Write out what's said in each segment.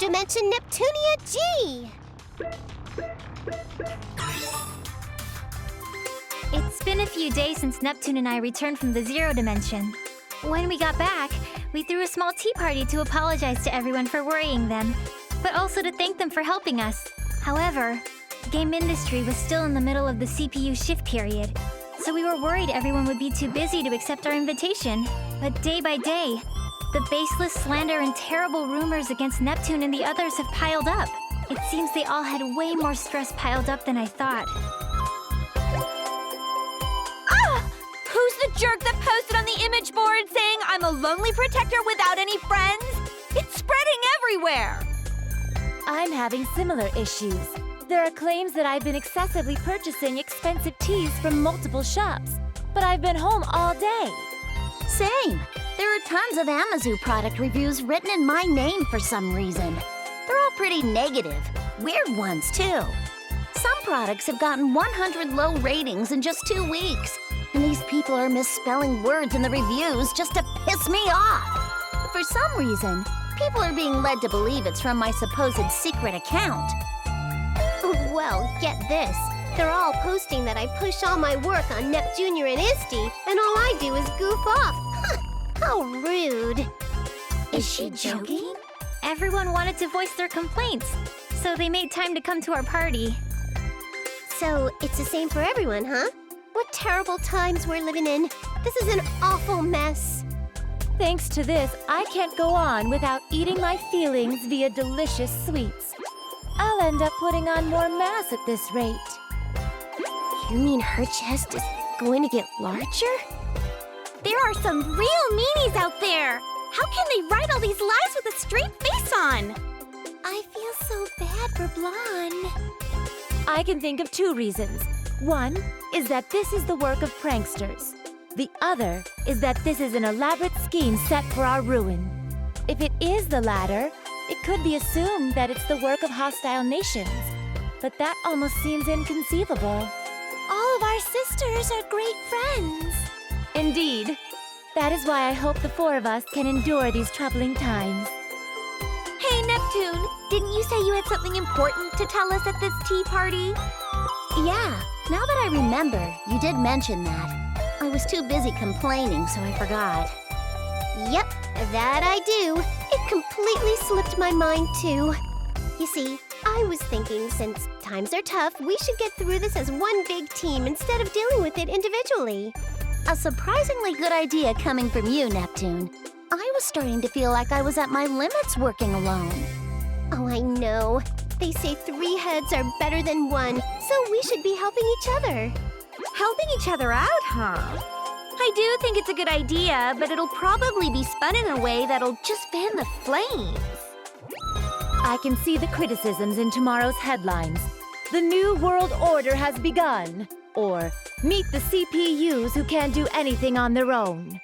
Megadimension Neptunia G! It's been a few days since Neptune and I returned from the Zero Dimension. When we got back, we threw a small tea party to apologize to everyone for worrying them, but also to thank them for helping us. However, the game industry was still in the middle of the CPU shift period, so we were worried everyone would be too busy to accept our invitation. But day by day, the baseless slander and terrible rumors against Neptune and the others have piled up. It seems they all had way more stress piled up than I thought. Who's the jerk that posted on the image board saying I'm a lonely protector without any friends? It's spreading everywhere! I'm having similar issues. There are claims that I've been excessively purchasing expensive teas from multiple shops, but I've been home all day. Same. There are tons of Amazu product reviews written in my name for some reason. They're all pretty negative. Weird ones, too. Some products have gotten 100 low ratings in just 2 weeks. And these people are misspelling words in the reviews just to piss me off. For some reason, people are being led to believe it's from my supposed secret account. Well, get this. They're all posting that I push all my work on Nep Jr. and Isti, and all I do is goof off. How rude. Is she joking? Everyone wanted to voice their complaints, so they made time to come to our party. So, it's the same for everyone, huh? What terrible times we're living in. This is an awful mess. Thanks to this, I can't go on without eating my feelings via delicious sweets. I'll end up putting on more mass at this rate. You mean her chest is going to get larger? There are some real meanies out there! How can they write all these lies with a straight face on? I feel so bad for Blonde. I can think of 2 reasons. One is that this is the work of pranksters. The other is that this is an elaborate scheme set for our ruin. If it is the latter, it could be assumed that it's the work of hostile nations. But that almost seems inconceivable. All of our sisters are great friends. Indeed. That is why I hope the 4 of us can endure these troubling times. Hey, Neptune, didn't you say you had something important to tell us at this tea party? Yeah, now that I remember, you did mention that. I was too busy complaining, so I forgot. Yep, that I do. It completely slipped my mind, too. You see, I was thinking since times are tough, we should get through this as one big team instead of dealing with it individually. A surprisingly good idea coming from you, Neptune. I was starting to feel like I was at my limits working alone. Oh, I know. They say 3 heads are better than 1, so we should be helping each other. Helping each other out, huh? I do think it's a good idea, but it'll probably be spun in a way that'll just fan the flames. I can see the criticisms in tomorrow's headlines. The New World Order has begun. Or, meet the CPUs who can't do anything on their own.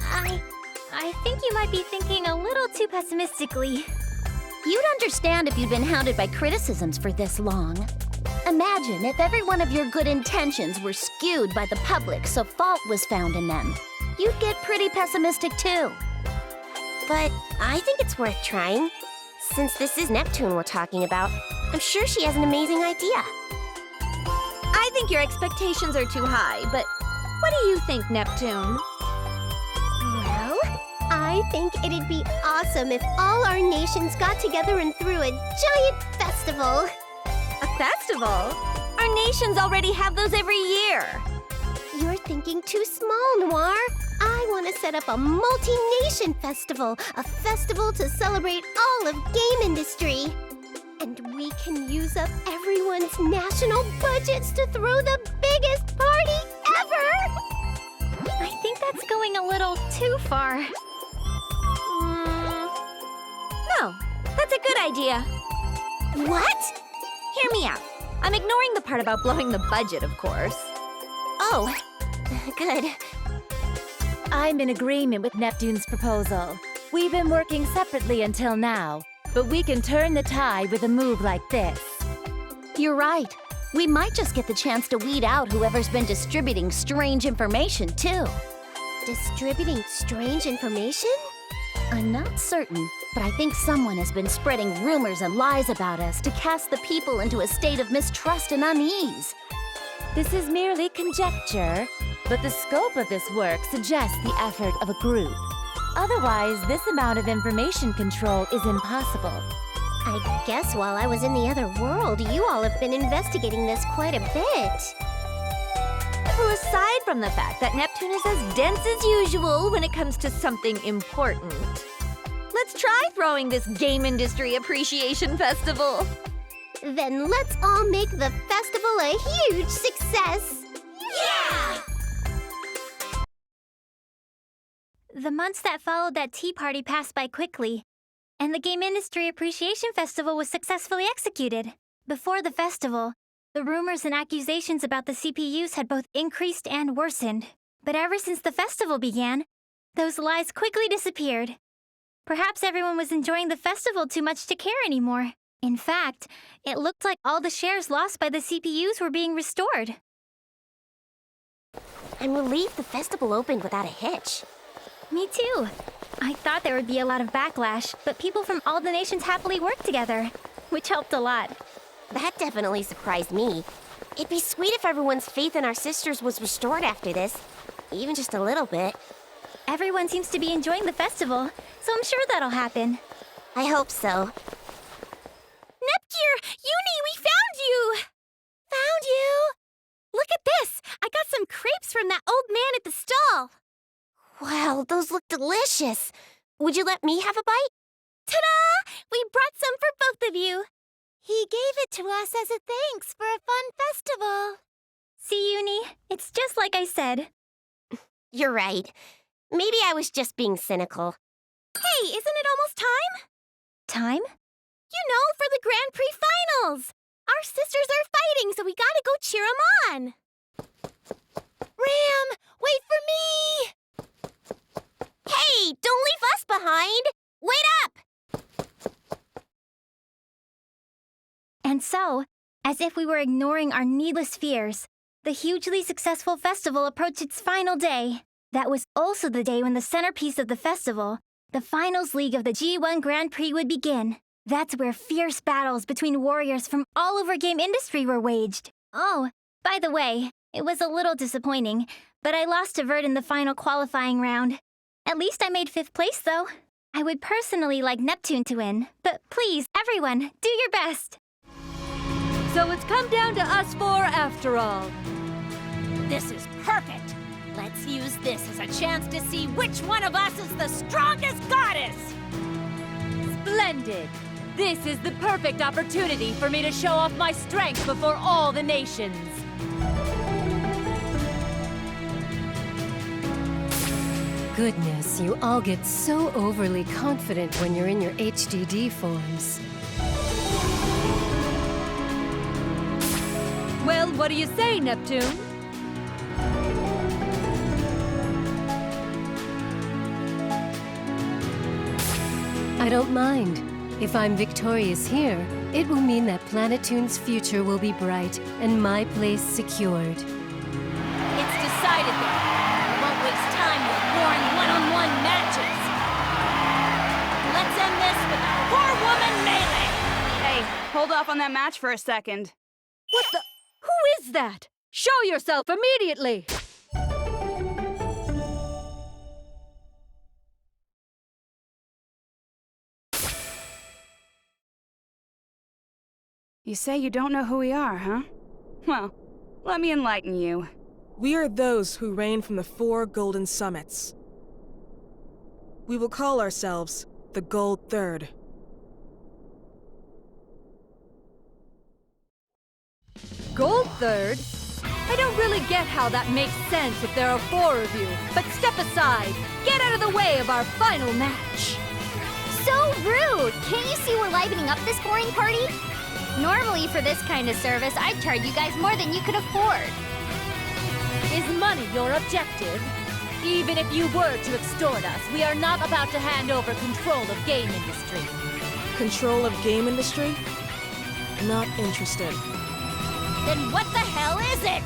I think you might be thinking a little too pessimistically. You'd understand if you'd been hounded by criticisms for this long. Imagine if every one of your good intentions were skewed by the public so fault was found in them. You'd get pretty pessimistic too. But I think it's worth trying. Since this is Neptune we're talking about, I'm sure she has an amazing idea. I think your expectations are too high, but what do you think, Neptune? Well, I think it'd be awesome if all our nations got together and threw a giant festival. A festival? Our nations already have those every year. You're thinking too small, Noir. I want to set up a multi-nation festival, a festival to celebrate all of game industry. And we can use up everyone's national budgets to throw the biggest party ever! I think that's going a little too far. No, that's a good idea. What? Hear me out. I'm ignoring the part about blowing the budget, of course. Oh, good. I'm in agreement with Neptune's proposal. We've been working separately until now, but we can turn the tide with a move like this. You're right. We might just get the chance to weed out whoever's been distributing strange information, too. Distributing strange information? I'm not certain, But I think someone has been spreading rumors and lies about us to cast the people into a state of mistrust and unease. This is merely conjecture, but the scope of this work suggests the effort of a group. Otherwise, this amount of information control is impossible. I guess while I was in the other world, you all have been investigating this quite a bit. Well, aside from the fact that Neptune is as dense as usual when it comes to something important, let's try throwing this Game Industry Appreciation Festival. Then let's all make the festival a huge success! Yeah! The months that followed that tea party passed by quickly, and the Game Industry Appreciation Festival was successfully executed. Before the festival, the rumors and accusations about the CPUs had both increased and worsened. But ever since the festival began, those lies quickly disappeared. Perhaps everyone was enjoying the festival too much to care anymore. In fact, it looked like all the shares lost by the CPUs were being restored. I'm relieved the festival opened without a hitch. Me too. I thought there would be a lot of backlash, but people from all the nations happily worked together, which helped a lot. That definitely surprised me. It'd be sweet if everyone's faith in our sisters was restored after this. Even just a little bit. Everyone seems to be enjoying the festival, so I'm sure that'll happen. I hope so. Nepgear! Uni, we found you! Found you! Look at this! I got some crepes from that old man at the stall. Wow, those look delicious. Would you let me have a bite? Ta-da! We brought some for both of you. He gave it to us as a thanks for a fun festival. See, Uni? It's just like I said. You're right. Maybe I was just being cynical. Hey, isn't it almost time? Time? You know, for the Grand Prix finals. Our sisters are fighting, so we gotta go cheer them on. Ram, wait for me! Hey, don't leave us behind! Wait up! And so, as if we were ignoring our needless fears, the hugely successful festival approached its final day. That was also the day when the centerpiece of the festival, the Finals League of the G1 Grand Prix, would begin. That's where fierce battles between warriors from all over game industry were waged. Oh, by the way, it was a little disappointing, but I lost to VII in the final qualifying round. At least I made 5th place, though. I would personally like Neptune to win, but please, everyone, do your best. So it's come down to us four after all. This is perfect. Let's use this as a chance to see which one of us is the strongest goddess. Splendid! This is the perfect opportunity for me to show off my strength before all the nations. Goodness, you all get so overly confident when you're in your HDD forms. Well, what do you say, Neptune? I don't mind. If I'm victorious here, it will mean that Planetoon's future will be bright and my place secured. It's decided then. I won't waste time with boring one-on-one matches. Let's end this with a four-woman melee. Hey, hold off on that match for a second. What the? Who is that? Show yourself immediately! You say you don't know who we are, huh? Well, let me enlighten you. We are those who reign from the 4 golden summits. We will call ourselves the Gold Third. Gold Third? I don't really get how that makes sense if there are 4 of you. But step aside. Get out of the way of our final match. So rude! Can't you see we're livening up this boring party? Normally, for this kind of service, I'd charge you guys more than you could afford. Is money your objective? Even if you were to extort us, we are not about to hand over control of game industry. Control of game industry? Not interested. Then what the hell is it?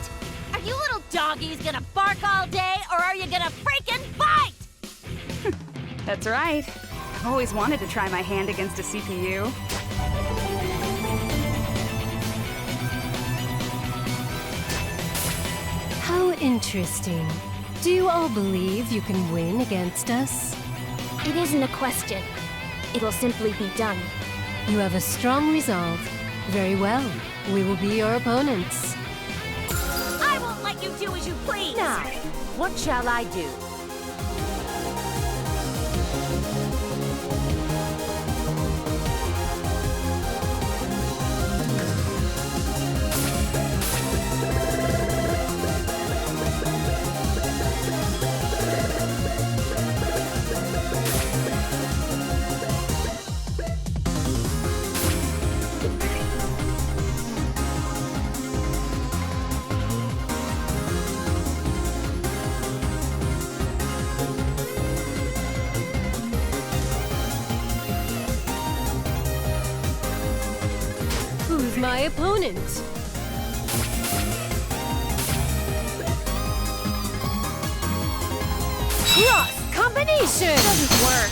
Are you little doggies gonna bark all day, or are you gonna freaking fight? That's right. I've always wanted to try my hand against a CPU. How interesting. Do you all believe you can win against us? It isn't a question. It'll simply be done. You have a strong resolve. Very well. We will be your opponents. I won't let you do as you please! Now, what shall I do? Who's my opponent? Cross combination! Doesn't work.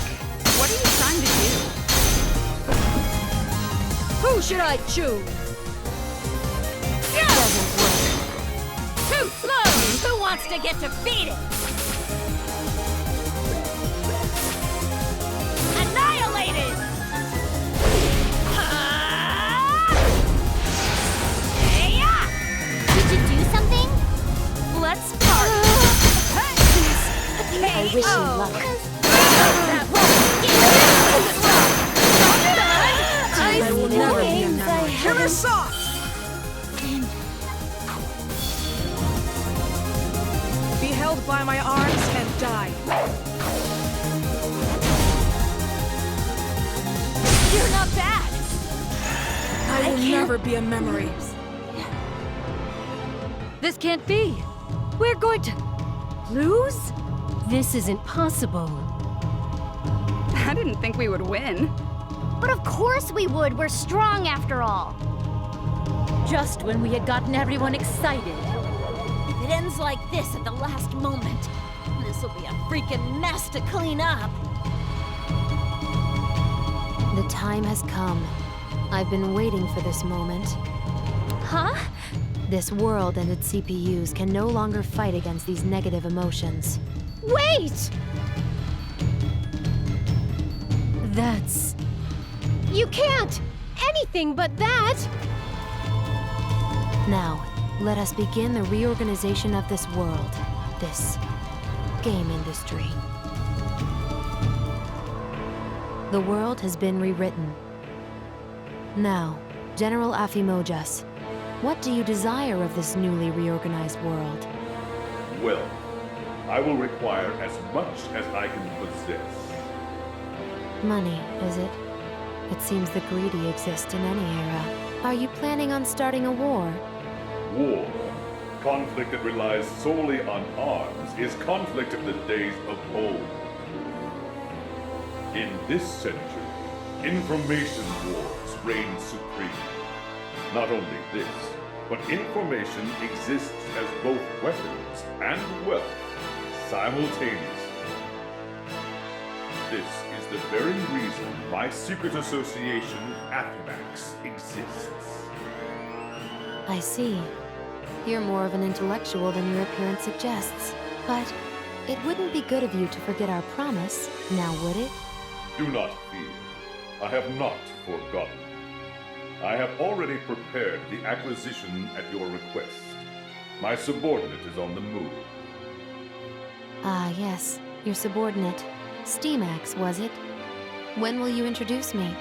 What are you trying to do? Who should I choose? Doesn't work. Too slow! Who wants to get defeated? Annihilated! Did you do something? Let's part! I wish you luck. I will never be a member. Killer soft! Be held by my arms and die. You're not bad! I will never be a memory. This can't be! We're going to lose? This isn't possible. I didn't think we would win. But of course we would. We're strong after all. Just when we had gotten everyone excited. If it ends like this at the last moment, this'll be a freaking mess to clean up. The time has come. I've been waiting for this moment. Huh? This world and its CPUs can no longer fight against these negative emotions. Wait! That's... You can't! Anything but that! Now, let us begin the reorganization of this world, this game industry. The world has been rewritten. Now, General Afimojas, what do you desire of this newly reorganized world? Well, I will require as much as I can possess. Money, is it? It seems the greedy exist in any era. Are you planning on starting a war? War, conflict that relies solely on arms, is conflict of the days of old. In this century, information wars reign supreme. Not only this, but information exists as both weapons and wealth simultaneously. This is the very reason my secret association, Apimax, exists. I see. You're more of an intellectual than your appearance suggests. But it wouldn't be good of you to forget our promise, now would it? Do not fear. I have not forgotten. I have already prepared the acquisition at your request. My subordinate is on the move. Ah, yes. Your subordinate. Steamax, was it? When will you introduce me?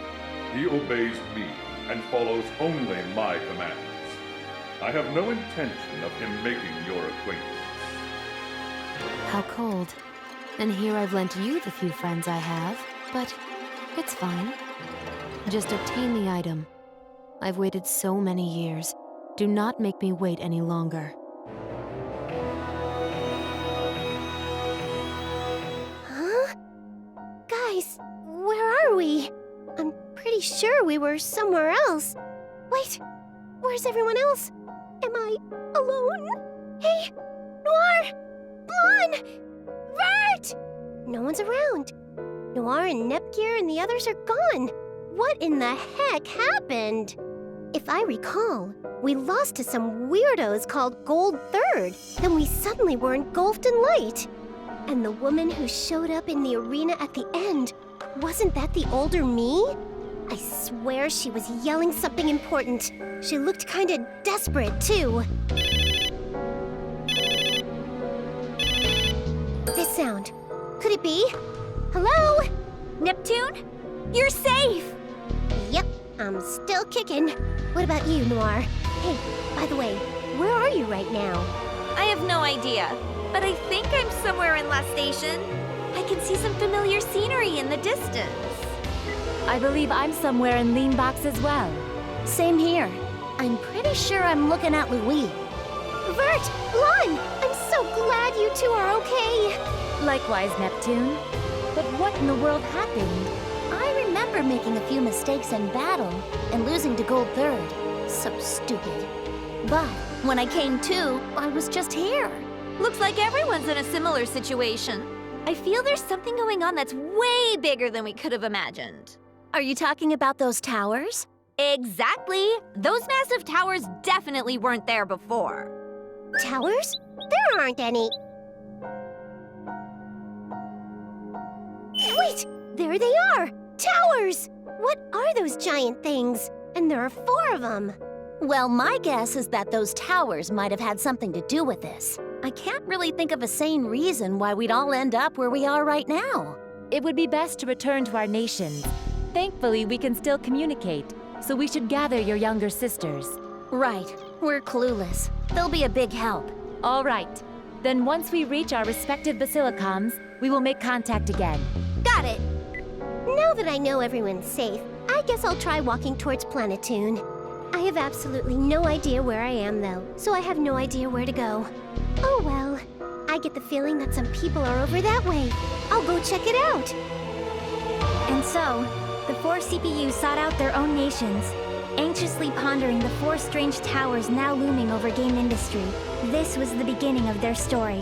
He obeys me and follows only my commands. I have no intention of him making your acquaintance. How cold. And here I've lent you the few friends I have, but it's fine. Just obtain the item. I've waited so many years. Do not make me wait any longer. Huh? Guys, where are we? I'm pretty sure we were somewhere else. Wait, where's everyone else? Am I alone? Hey, Noir! Blonde! Vert! No one's around. Noir and Nepgear and the others are gone. What in the heck happened? If I recall, we lost to some weirdos called Gold Third. Then we suddenly were engulfed in light. And the woman who showed up in the arena at the end, wasn't that the older me? I swear she was yelling something important. She looked kinda desperate, too. This sound. Could it be? Hello? Neptune? You're safe! Yep, I'm still kicking. What about you, Noir? Hey, by the way, where are you right now? I have no idea, but I think I'm somewhere in La Station. I can see some familiar scenery in the distance. I believe I'm somewhere in Leanbox as well. Same here. I'm pretty sure I'm looking at Louis. Vert! Lon! I'm so glad you two are okay! Likewise, Neptune. But what in the world happened? I remember making a few mistakes in battle and losing to Gold Third. So stupid. But when I came to, I was just here. Looks like everyone's in a similar situation. I feel there's something going on that's way bigger than we could have imagined. Are you talking about those towers? Exactly! Those massive towers definitely weren't there before. Towers? There aren't any. Wait! There they are! Towers! What are those giant things? And there are 4 of them. Well, my guess is that those towers might have had something to do with this. I can't really think of a sane reason why we'd all end up where we are right now. It would be best to return to our nations. Thankfully, we can still communicate, so we should gather your younger sisters. Right. We're clueless. They'll be a big help. All right. Then once we reach our respective basilicons, we will make contact again. Got it! Now that I know everyone's safe, I guess I'll try walking towards Planetoon. I have absolutely no idea where I am, though, so I have no idea where to go. Oh well. I get the feeling that some people are over that way. I'll go check it out. And so, the 4 CPUs sought out their own nations, anxiously pondering the 4 strange towers now looming over game industry. This was the beginning of their story.